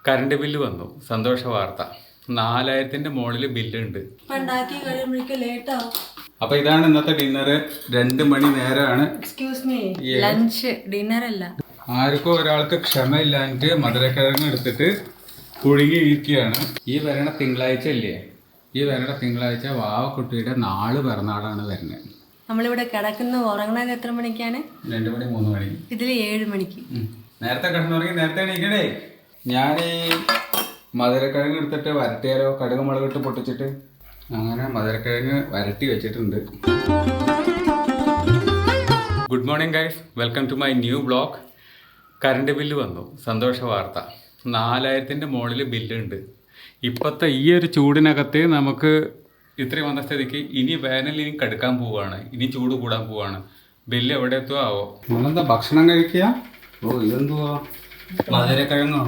Current bill വന്നു. സന്തോഷ വാർത്ത. 4000-ന്റെ മുകളിൽ ബില്ലുണ്ട്. അപ്പൊ ഇതാണ് ഇന്നത്തെ ഡിന്നർ. 2 മണി നേരമാണ്. ലഞ്ച് ഡിന്നർ അല്ല. ആർക്കും ഒരാൾക്ക് ക്ഷമയില്ലാഞ്ഞിട്ട് മധുരക്കിഴങ്ങ് എടുത്തിട്ട് പുഴുങ്ങി ഇരിക്കുകയാണ്. ഈ വരണ തിങ്കളാഴ്ച ഇല്ലേ, ഈ വരണ തിങ്കളാഴ്ച വാവക്കുട്ടിയുടെ 4 പിറന്നാളാണ് വരുന്നത്. നമ്മളിവിടെ കിടക്കുന്ന ഉറങ്ങണത് എത്ര മണിക്കാണ്? 2 മണി 3 മണി. ഇതില് 7 മണിക്ക്. നേരത്തെ കിടന്നുറങ്ങി നേരത്തെ എണീക്കണേ. ഞാൻ ഈ മധുരക്കിഴങ്ങ് എടുത്തിട്ട് വരട്ടിയാലോ, കടുക് മുളകിട്ട് പൊട്ടിച്ചിട്ട്. അങ്ങനെ മധുരക്കിഴങ്ങ് വരട്ടി വെച്ചിട്ടുണ്ട്. Good morning guys, welcome to my new blog. Current bill വന്നു. സന്തോഷ വാർത്ത. 4000-ന്റെ മുകളിൽ ബില്ലുണ്ട്. ഇപ്പോഴത്തെ ഈ ഒരു ചൂടിനകത്ത് നമുക്ക് ഇത്രയും വന്ന സ്ഥിതിക്ക് ഇനി വേനൽ ഇനി കടുക്കാൻ പോവുകയാണ്, ഇനി ചൂട് കൂടാൻ പോവുകയാണ്. ബില്ല് എവിടെ എത്തുമോ ആവോ. നമ്മളെന്താ ഭക്ഷണം കഴിക്കുക? ഓ ഇതെന്തുവാ, മധുരക്കിഴങ്ങോ?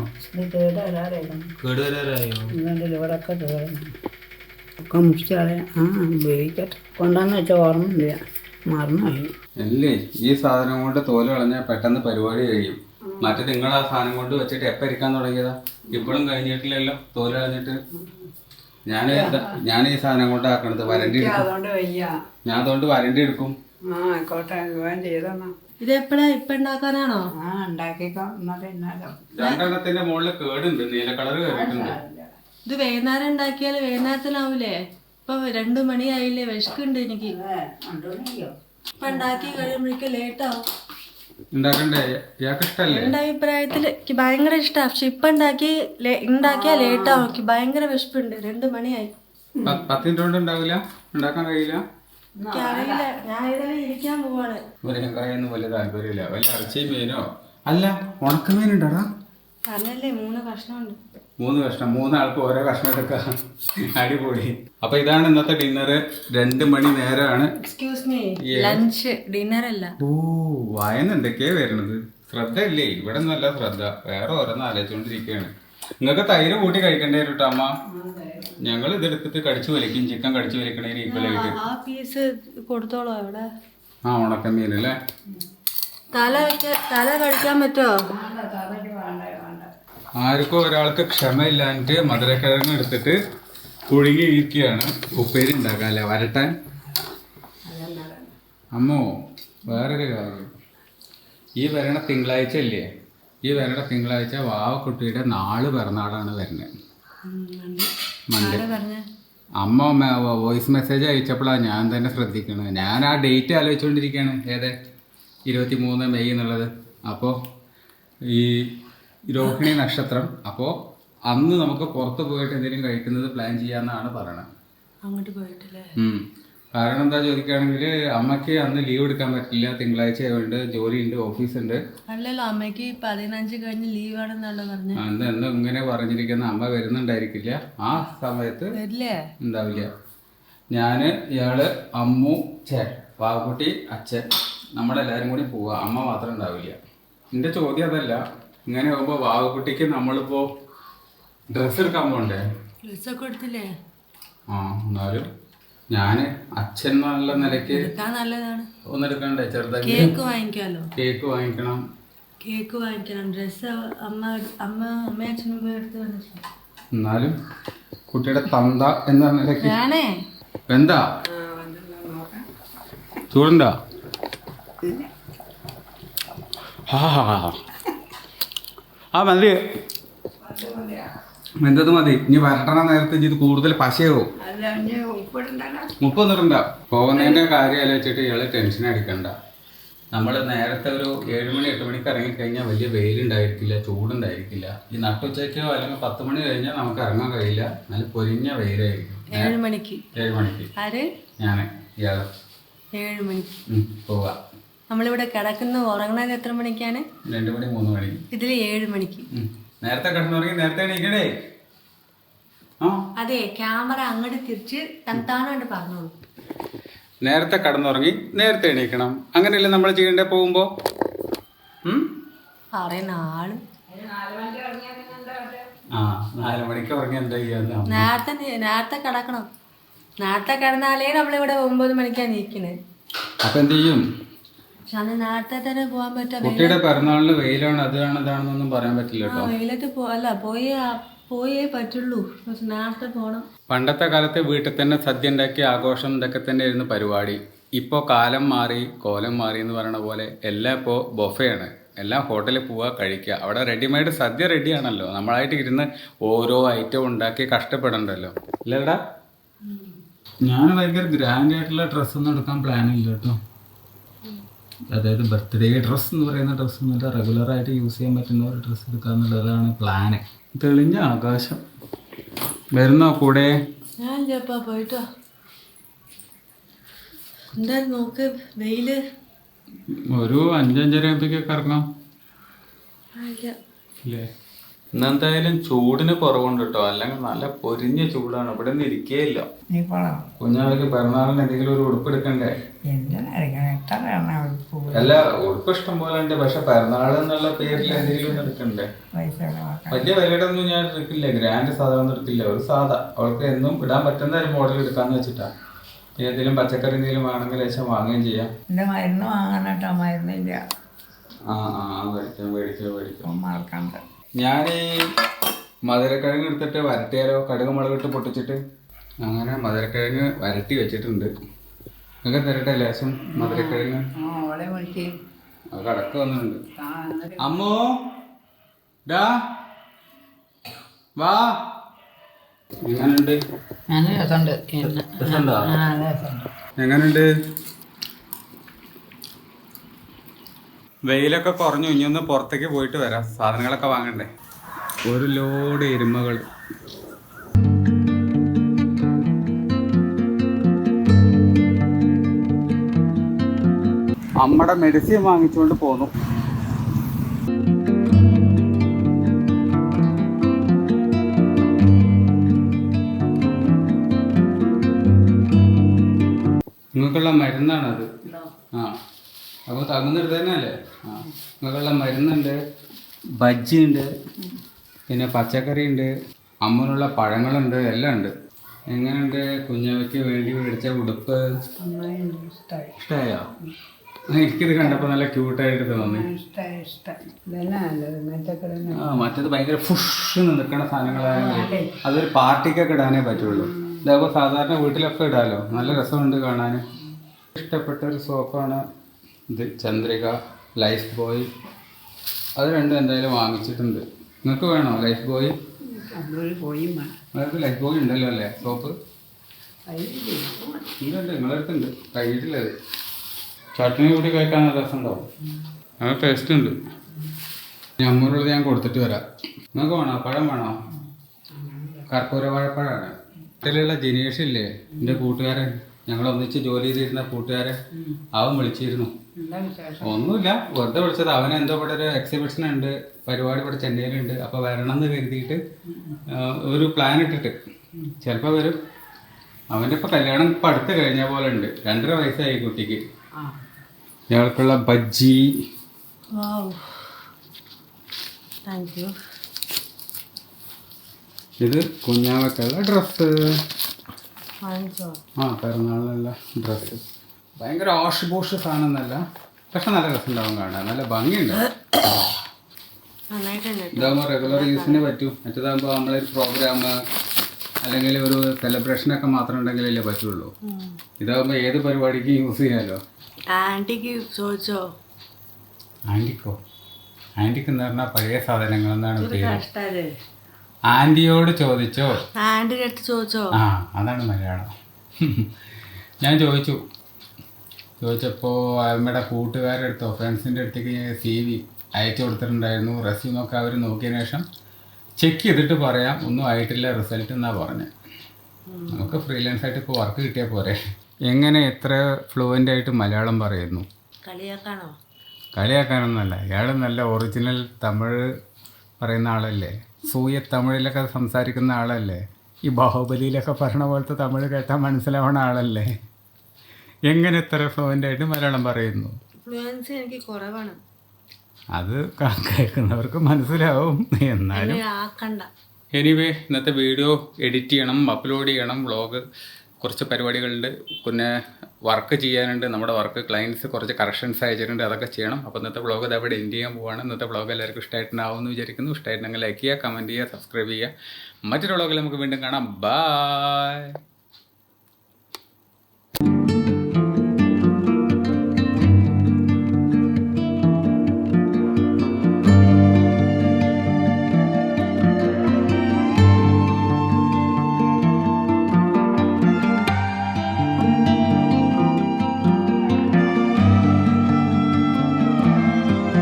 കേടുവരാറായോ? ഒക്കെ മുറിച്ചാളെ ഉപയോഗിക്കട്ടെ. കൊണ്ടാന്ന് വെച്ചാൽ ഓർമ്മയില്ല, മറന്നുപോയി. അല്ലേ, ഈ സാധനം കൊണ്ട് തോല് കളഞ്ഞാൽ പെട്ടെന്ന് പരിപാടി കഴിയും. മറ്റേ നിങ്ങൾ ആ സാധനം കൊണ്ട് വെച്ചിട്ട് എപ്പോൾ ഇരിക്കാൻ തുടങ്ങിയതാ? ഇപ്പോഴും കഴിഞ്ഞിട്ടില്ലല്ലോ തോല് കളഞ്ഞിട്ട്. ഞാൻ ഈ സാധനം കൊണ്ട് ആക്കണത് വരണ്ടി എടുക്കും. ഞാൻ അതുകൊണ്ട് വരണ്ടി എടുക്കും. ഇത് എപ്പോഴാ ഇപ്പൊ ഉണ്ടാക്കാനാണോ? രണ്ടെണ്ണത്തിന്റെ മുകളിൽ കേടുണ്ട്, നീല കളർ കയറിയിട്ടുണ്ട്. ഇത് വൈകുന്നേരം ഉണ്ടാക്കിയാല് വൈകുന്നേരത്തിനാവൂലേ? ഇപ്പൊ 2 മണിയായില്ലേ, വിശക്കുണ്ട് എനിക്ക്. ഇപ്പൊ ഉണ്ടാക്കി കഴിയുമ്പോഴേക്കും ലേറ്റ് ആവും. ഉണ്ടാക്കണ്ടേ? ഇയാൾക്ക് ഇഷ്ടല്ലേ? എന്റെ അഭിപ്രായത്തില് എനിക്ക് ഭയങ്കര ഇഷ്ടമാണ്. പക്ഷെ ഇപ്പൊ ഉണ്ടാക്കിയാ ലേറ്റ് ആവും. എനിക്ക് ഭയങ്കര വിശപ്പുണ്ട്. 2 മണിയായി. 10 മിനിറ്റ് കൊണ്ട് ഉണ്ടാവില്ല, ഉണ്ടാക്കാൻ കഴിയില്ല. എനിക്കറിയില്ല, ഞാൻ ഏതായാലും ഇരിക്കാൻ പോവാണ്. മുരിങ്ങക്കായൊന്നും വലിയ താല്പര്യമില്ല. വല്ല ഇറച്ചിയും മീനോ? അല്ല, ഉണക്കമീനുണ്ടാടാ? പറഞ്ഞല്ലേ 3 കഷ്ണമുണ്ട്. 3 കഷ്ണം, 3 ആൾക്ക് ഓരോ കഷ്ണം എടുക്കാം. അടിപൊളി. അപ്പൊ ഇതാണ് ഇന്നത്തെ ഡിന്നർ. 2 മണി നേരമാണ്. എക്സ്ക്യൂസ് മീ, ലഞ്ച് ഡിന്നർ അല്ല. ഓ, വായന എന്തൊക്കെയാ വരണത്. ശ്രദ്ധ ഇല്ലേ? ഇവിടെ നല്ല ശ്രദ്ധ. വേറെ ഓരോന്ന് ആലോചിച്ചോണ്ടിരിക്കുകയാണ്. നിങ്ങൾക്ക് തൈര് കൂട്ടി കഴിക്കേണ്ടി വരും കേട്ടോ അമ്മ. ഞങ്ങൾ ഇതെടുത്തിട്ട് കടിച്ചു വലിക്കും. ചിക്കൻ കടിച്ചു വലിക്കണേന് ഈക്വലായിട്ട്. ആ പീസ് കൊടുത്തോളൂ അവിടെ. ആ ഉണക്കമീൻ അല്ലേ? തല കഴിക്കാൻ പറ്റുമോ? ആർക്കും ഒരാൾക്ക് ക്ഷമയില്ലാഞ്ഞിട്ട് മധുരക്കിഴങ്ങ് എടുത്തിട്ട് പുഴുങ്ങി ഇരിക്കുകയാണ്. ഉപ്പേരി ഉണ്ടാക്കാല്ലേ, വരട്ടാൻ. അമ്മോ, വേറൊരു കാര്യം. ഈ വരണ തിങ്കളാഴ്ച ഇല്ലേ, ഈ വരണ തിങ്കളാഴ്ച വാവക്കുട്ടിയുടെ 4 പിറന്നാളാണ് വരുന്നത്. അമ്മ വോയിസ് മെസ്സേജ് അയച്ചപ്പോഴാണ് ഞാൻ തന്നെ ശ്രദ്ധിക്കുന്നത്. ഞാൻ ആ ഡേറ്റ് ആലോചിച്ചുകൊണ്ടിരിക്കുകയാണ്. ഏത് 23 മെയ് എന്നുള്ളത്. അപ്പോൾ ഈ രോഹിണി നക്ഷത്രം. അപ്പോൾ അന്ന് നമുക്ക് പുറത്ത് പോയിട്ട് എന്തെങ്കിലും കഴിക്കുന്നത് പ്ലാൻ ചെയ്യാമെന്നാണ് പറയണത്. അങ്ങോട്ട് പോയിട്ടില്ലേ? കാരണം എന്താ ചോദിക്കുകയാണെങ്കിൽ, അമ്മയ്ക്ക് അന്ന് ലീവ് എടുക്കാൻ പറ്റില്ല. തിങ്കളാഴ്ച ആയതുകൊണ്ട് ജോലിയുണ്ട്, ഓഫീസുണ്ട്. അല്ലല്ലോ, അമ്മയ്ക്ക് 15 കഴിഞ്ഞ് ലീവ് ആണെന്നല്ലോ പറഞ്ഞു. എന്ന് ഇങ്ങനെ പറഞ്ഞിരിക്കുന്ന അമ്മ വരുന്നുണ്ടായിരിക്കില്ല. ആ സമയത്ത് ഉണ്ടാവില്ല. ഞാൻ, ഇയാള്, അമ്മു, വാവക്കുട്ടി, അച്ഛൻ, നമ്മളെല്ലാവരും കൂടി പോവുക. അമ്മ മാത്രം ഉണ്ടാവില്ല. എൻ്റെ ചോദ്യം അതല്ല. ഇങ്ങനെ ആകുമ്പോൾ വാവക്കുട്ടിക്ക് നമ്മളിപ്പോൾ ഡ്രസ്സ് എടുക്കാൻ പോകണ്ടേ? ഡ്രസ്സൊക്കെ എടുത്തില്ലേ? ആ, എന്നാലും ഞാൻ അച്ഛൻ എന്നുള്ള നിലയ്ക്ക് നല്ലതാണ്. ഒന്നെടുക്കണ്ടേ? ചെറുതാക്കി കേക്ക് വാങ്ങിക്കാലോ. കേക്ക് വാങ്ങിക്കണം. ഡ്രസ്സ് അമ്മ അച്ഛനും പോയി എടുത്ത്. എന്നാലും കുട്ടിയുടെ തന്ത എന്ന നിലയ്ക്ക് എന്താ ചൂടുണ്ടോ? ആ മതി, എന്തത് മതി. ഇനി വരട്ടണ നേരത്തെ ഇത് കൂടുതൽ പശയാവും. ഉപ്പൊന്നിടണ്ട. പോകുന്നതിൻ്റെ കാര്യം ആലോചിച്ചിട്ട് ഇയാള് ടെൻഷൻ അടിക്കണ്ട. നമ്മൾ നേരത്തെ ഒരു 7 മണി 8 മണിക്ക് ഇറങ്ങിക്കഴിഞ്ഞാൽ വലിയ വെയിലുണ്ടായിരിക്കില്ല, ചൂടുണ്ടായിരിക്കില്ല. ഈ നട്ടുച്ചയ്ക്കോ അല്ലെങ്കിൽ 10 മണി കഴിഞ്ഞാൽ നമുക്ക് ഇറങ്ങാൻ കഴിയില്ല. നല്ല പൊരിഞ്ഞ വെയിലായിരിക്കും. 7 മണിക്ക് ഞാൻ ഇയാള് 7 മണിക്ക് പോവാ. നമ്മളിവിടെ കിടക്കുന്ന ഉറങ്ങണത് എത്ര മണിക്കാണ്? 2 മണി 3 മണി. ഇതില് 7 മണിക്ക്. നേരത്തെ കിടന്നുറങ്ങി നേരത്തെ എണീക്കണേ. അതെ, ക്യാമറ അങ്ങോട്ട് തിരിച്ച് തണുത്താണോണ്ട് പറഞ്ഞോളൂ. നേരത്തെ കിടന്നുറങ്ങി നേരത്തെ എണീക്കണം. അങ്ങനെയല്ലേ നമ്മൾ ചെയ്യണ്ടേ പോകുമ്പോ? പറയുന്ന ആള് 4 മണിക്ക് ഉറങ്ങി എന്താ ചെയ്യാ? നേരത്തെ കിടക്കണം. നേരത്തെ കിടന്നാലേ നമ്മളിവിടെ 9 മണിക്കാണ് നീക്കണേ. അപ്പൊ എന്ത് ചെയ്യും? അന്ന് നേരത്തെ തന്നെ പോകാൻ പറ്റാ. കുട്ടിയുടെ പിറന്നാളിന് വെയിലാണ് അതാണ് ഇതാണെന്നൊന്നും പറയാൻ പറ്റില്ല കേട്ടോ. വെയിലത്ത് പോയേ പറ്റുള്ളൂ. പക്ഷെ നേരത്തെ പോണം. പണ്ടത്തെ കാലത്ത് വീട്ടിൽ തന്നെ സദ്യ ഉണ്ടാക്കി ആഘോഷം ഇതൊക്കെ തന്നെ ആയിരുന്നു പരിപാടി. ഇപ്പോൾ കാലം മാറി കോലം മാറി എന്ന് പറയണ പോലെ എല്ലാം ഇപ്പോൾ ബൊഫയാണ്. എല്ലാം ഹോട്ടലിൽ പോവുക കഴിക്കുക. അവിടെ റെഡിമെയ്ഡ് സദ്യ റെഡിയാണല്ലോ. നമ്മളായിട്ട് ഇരുന്ന് ഓരോ ഐറ്റം ഉണ്ടാക്കി കഷ്ടപ്പെടണ്ടല്ലോ ഇല്ലടാ. ഞാൻ ഭയങ്കര ഗ്രാൻഡ് ആയിട്ടുള്ള ഡ്രസ്സൊന്നും എടുക്കാൻ പ്ലാനില്ല കേട്ടോ. അതായത് ബർത്ത്ഡേ ഡ്രസ്സ് എന്ന് പറയുന്ന ഡ്രസ്സൊന്നുമില്ല, റെഗുലറായിട്ട് യൂസ് ചെയ്യാൻ പറ്റുന്ന ഒരു ഡ്രസ്സ് എടുക്കുക എന്നുള്ളതാണ് പ്ലാന്. തെളിഞ്ഞ ആകാശം. വരുന്നോ കൂടെ? ഞാൻ ചെപ്പാ പോയിട്ടോ. എന്താ നോക്ക് വെയില്. ഒരു 5-5:30 ആകുമ്പോഴേക്കൊക്കെ ഇറങ്ങാം ഇല്ല. ഇല്ലേ? ഇന്നെന്തായാലും ചൂടിന് കുറവുണ്ട് കേട്ടോ. അല്ലെങ്കിൽ നല്ല പൊരിഞ്ഞ ചൂടാണ്. ഇവിടെ നിന്ന് ഇരിക്കേയില്ല. കുഞ്ഞാൾക്ക് പിറന്നാളിന് എന്തെങ്കിലും ഒരു ഉടുപ്പ് എടുക്കണ്ടേ? അല്ല ഉടുപ്പ് ഇഷ്ടം പോലെ ഉണ്ട്. പക്ഷെ പിറന്നാൾ എന്നുള്ള പേരിൽ എന്തെങ്കിലും ഒന്ന് എടുക്കണ്ടേ? വലിയ വിലയുടെ ഒന്നും ഞാൻ എടുക്കില്ല. ഗ്രാൻഡ് സാധാരണ എടുക്കില്ല. ഒരു സാധാ അവൾക്ക് എന്നും ഇടാൻ പറ്റുന്ന ഒരു മോഡൽ എടുക്കാന്ന് വെച്ചിട്ടാ. ഏതെങ്കിലും പച്ചക്കറി എന്തെങ്കിലും വേണമെങ്കിൽ ലേശം വാങ്ങുകയും ചെയ്യാം. മരുന്ന് വാങ്ങാനട്ടോ, മരുന്നില്ല. മേടിക്കാം. ഞാൻ മധുരക്കിഴങ്ങ് എടുത്തിട്ട് വരട്ടിയാലോ? കടുക് മുളകിട്ട് പൊട്ടിച്ചിട്ട് അങ്ങനെ മധുരക്കിഴങ്ങ് വരട്ടി വെച്ചിട്ടുണ്ട്. നിങ്ങൾക്ക് തരട്ടെ ലേശം മധുരക്കിഴങ്ങ്? കടക്ക് വന്നിട്ടുണ്ട്. അമ്മോ ഡാ വാ. എങ്ങനുണ്ട്? എങ്ങനുണ്ട്? വെയിലൊക്കെ കുറഞ്ഞു. ഇനി ഒന്ന് പുറത്തേക്ക് പോയിട്ട് വരാം. സാധനങ്ങളൊക്കെ വാങ്ങണ്ടേ? ഒരു ലോഡ് എരുമകൾ. അമ്മയുടെ മെഡിസിൻ വാങ്ങിച്ചുകൊണ്ട് പോന്നു. നിങ്ങൾക്കുള്ള മരുന്നാണത്. അപ്പോൾ തങ്ങുന്നിടത്ത് തന്നെയല്ലേ? നിങ്ങൾക്കുള്ള മരുന്നുണ്ട്, ബജ്ജിയുണ്ട്, പിന്നെ പച്ചക്കറി ഉണ്ട്, അമ്മനുള്ള പഴങ്ങളുണ്ട്, എല്ലാം ഉണ്ട്. എങ്ങനെയുണ്ട്? കുഞ്ഞവയ്ക്ക് വേണ്ടി മേടിച്ച ഉടുപ്പ് ഇഷ്ടമായോ? എനിക്കിത് കണ്ടപ്പോൾ നല്ല ക്യൂട്ടായിട്ട് തോന്നി. മറ്റേത് ഭയങ്കര ഫുഷ് നിൽക്കുന്ന സാധനങ്ങളാണെങ്കിൽ അതൊരു പാർട്ടിക്കൊക്കെ ഇടാനേ പറ്റുള്ളൂ. ഇതാകുമ്പോൾ സാധാരണ വീട്ടിലൊക്കെ ഇടാമല്ലോ. നല്ല രസമുണ്ട് കാണാൻ. ഇഷ്ടപ്പെട്ട ഒരു സോപ്പാണ് ഇത്, ചന്ദ്രിക ലൈഫ് ബോയ്. അത് രണ്ടും എന്തായാലും വാങ്ങിച്ചിട്ടുണ്ട്. നിങ്ങൾക്ക് വേണോ ലൈഫ് ബോയ്? നിങ്ങൾക്ക് ലൈഫ് ബോയ് ഉണ്ടല്ലോ അല്ലേ സോപ്പ്? ഉണ്ട്, നിങ്ങളടുത്തുണ്ട്. കഴിഞ്ഞിട്ടില്ലത്. ചട്നി കൂടി കഴിക്കാൻ നല്ല രസമുണ്ടാവും. നല്ല ടേസ്റ്റ് ഉണ്ട്. ഞമ്മൂറുള്ളത് ഞാൻ കൊടുത്തിട്ട് വരാം. നിങ്ങൾക്ക് വേണോ? പഴം വേണോ? കർപ്പൂര വാഴപ്പഴമാണ്. വീട്ടിലുള്ള ജിനേഷ് ഇല്ലേ, എൻ്റെ കൂട്ടുകാരൻ, ഞങ്ങൾ ഒന്നിച്ച് ജോലി ചെയ്തിരുന്ന കൂട്ടുകാരൻ, അവൻ വിളിച്ചിരുന്നു. ഒന്നുമില്ല, വെറുതെ വിളിച്ചത്. അവന് എന്തോ ഇവിടെ ഒരു എക്സിബിഷൻ ഉണ്ട്, പരിപാടി ഇവിടെ ചെന്നൈയിലുണ്ട്. അപ്പോൾ വരണം എന്ന് കരുതിയിട്ട് ഒരു പ്ലാൻ ഇട്ടിട്ട് ചിലപ്പോൾ വരും. അവൻ്റെ ഇപ്പോൾ കല്യാണം ഇപ്പം അടുത്ത് കഴിഞ്ഞ പോലെ ഉണ്ട്. 2.5 വയസ്സായി കുട്ടിക്ക്. ഇയാൾക്കുള്ള ബജ്ജി. ഇത് കുഞ്ഞാവക്കുള്ള ഡ്രസ്സ്. പിറന്നാളിനുള്ള ഡ്രസ്സ്. ഭയങ്കര ഓഷ് ബോഷ് സാധനമൊന്നുമല്ല, പക്ഷെ നല്ല രസമുണ്ടാവും കാണാൻ. നല്ല ഭംഗിയുണ്ട്. ഇതാകുമ്പോൾ റെഗുലർ യൂസിന് പറ്റും. മറ്റേതാകുമ്പോൾ നമ്മളൊരു പ്രോഗ്രാം അല്ലെങ്കിൽ ഒരു സെലിബ്രേഷനൊക്കെ മാത്രം ഉണ്ടെങ്കിലല്ലേ പറ്റുള്ളൂ. ഇതാകുമ്പോൾ ഏത് പരിപാടിക്കും യൂസ് ചെയ്യാമല്ലോ. ആന്റിക്ക് ചോദിച്ചോ? ആന്റിക്കോ? ആന്റിക്ക് എന്ന് പറഞ്ഞാൽ പഴയ സാധനങ്ങൾ എന്നാണ് പേര്. ആന്റിയോട് ചോദിച്ചോ? ആന്റിയുടെ അടുത്ത് ചോദിച്ചോ? അതാണ് മലയാളം. ഞാൻ ചോദിച്ചപ്പോൾ അമ്മയുടെ കൂട്ടുകാരുടെ അടുത്തോ ഫ്രണ്ട്സിൻ്റെ അടുത്തേക്ക് CV അയച്ചു കൊടുത്തിട്ടുണ്ടായിരുന്നു. റെസ്യൂമൊക്കെ അവർ നോക്കിയതിന് ശേഷം ചെക്ക് ചെയ്തിട്ട് പറയാം, ഒന്നും ആയിട്ടില്ല റിസൾട്ട് എന്നാണ് പറഞ്ഞത്. നമുക്ക് ഫ്രീലാൻസ് ആയിട്ട് ഇപ്പോൾ വർക്ക് കിട്ടിയാൽ പോരെ. എങ്ങനെ എത്ര ഫ്ലുവൻ്റ് ആയിട്ട് മലയാളം പറയുന്നു? കളിയാക്കാനൊന്നുമല്ല. ഇയാൾ നല്ല ഒറിജിനൽ തമിഴ് പറയുന്ന ആളല്ലേ. സൂയ തമിഴിലൊക്കെ സംസാരിക്കുന്ന ആളല്ലേ. ഈ ബാഹുബലിയിലൊക്കെ പറഞ്ഞ പോലത്തെ തമിഴ് കേട്ടാൽ മനസ്സിലാവുന്ന ആളല്ലേ. എങ്ങനെ ഇത്ര ഫ്ലുവൻ്റ് ആയിട്ട് മലയാളം പറയുന്നു? എനിക്ക് കുറവാണ്. അത് കേൾക്കുന്നവർക്ക് മനസ്സിലാവും. എന്നാലും എനിവേ, ഇന്നത്തെ വീഡിയോ എഡിറ്റ് ചെയ്യണം, അപ്ലോഡ് ചെയ്യണം, വ്ളോഗ് കുറച്ച് പരിപാടികളുണ്ട്, പിന്നെ വർക്ക് ചെയ്യാനുണ്ട്. നമ്മുടെ വർക്ക് ക്ലയൻറ്റ്സ് കുറച്ച് കറക്ഷൻസ് അയച്ചിട്ടുണ്ട്, അതൊക്കെ ചെയ്യണം. അപ്പോൾ ഇന്നത്തെ വ്ളോഗ് ഇത് അവിടെ എൻഡ് ചെയ്യാൻ പോവാണ്. ഇന്നത്തെ വ്ളോഗ് എല്ലാവർക്കും ഇഷ്ടമായിട്ടുണ്ടാവുമെന്ന് വിചാരിക്കുന്നു. ഇഷ്ടമായിട്ടുണ്ടെങ്കിൽ ലൈക്ക് ചെയ്യുക, കമൻറ്റ് ചെയ്യുക, സബ്സ്ക്രൈബ് ചെയ്യുക. മറ്റൊരു വ്ളോഗിൽ നമുക്ക് വീണ്ടും കാണാം. ബൈ.